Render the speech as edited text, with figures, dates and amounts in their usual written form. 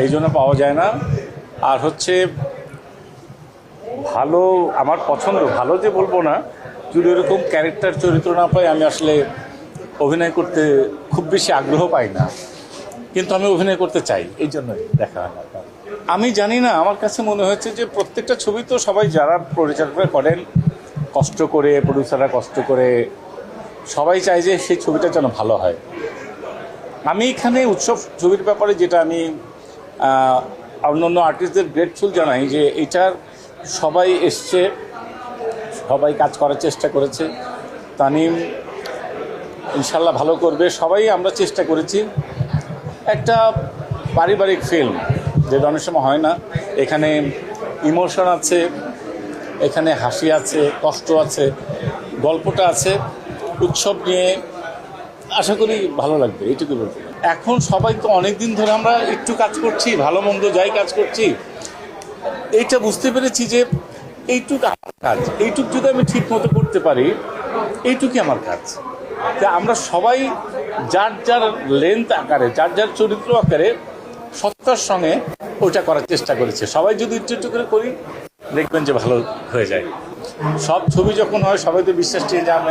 এই জন্য পাওয়া যায় না। আর হচ্ছে ভালো, আমার পছন্দ ভালো যে বলবো না, যদি এরকম ক্যারেক্টার চরিত্র না পাই আমি আসলে অভিনয় করতে খুব বেশি আগ্রহ পাই না, কিন্তু আমি অভিনয় করতে চাই, এই জন্যই দেখা হয় না। আমি জানি না, আমার কাছে মনে হয়েছে যে প্রত্যেকটা ছবি তো সবাই যারা পরিচালনা করেন কষ্ট করে, প্রডিউসাররা কষ্ট করে, সবাই চায় যে সেই ছবিটা যেন ভালো হয়। আমি এখানে উৎসব ছবির ব্যাপারে যেটা আমি অন্যান্য আর্টিস্টদের গ্রেটফুল জানাই যে এটার সবাই এসছে, সবাই কাজ করার চেষ্টা করেছে। তানিম ইনশাল্লাহ ভালো করবে, সবাই আমরা চেষ্টা করেছি। একটা পারিবারিক ফিল্ম, যেটা অনেক সময় হয় না। এখানে ইমোশন আছে, এখানে হাসি আছে, কষ্ট আছে, গল্পটা আছে, উৎসব নিয়ে। আশা করি ভালো লাগবে, এইটুকু বলতে। এখন সবাই তো অনেক দিন ধরে আমরা একটু কাজ করছি, ভালো মন্দ যাই কাজ করছি, এইটা বুঝতে পেরেছি যে এইটুকু আমার কাজ, এইটুকু যদি আমি ঠিক মতো করতে পারি, এইটুকুই আমার কাজ। যে আমরা সবাই যার যার লেন্থ আকারে, যার যার চরিত্র আকারে সত্তার সঙ্গে ওইটা করার চেষ্টা করেছে। সবাই যদি একটু একটু করে করি, দেখবেন যে ভালো হয়ে যায়। সব ছবি যখন হয় সবাই তো বিশ্বাস নিয়ে যায়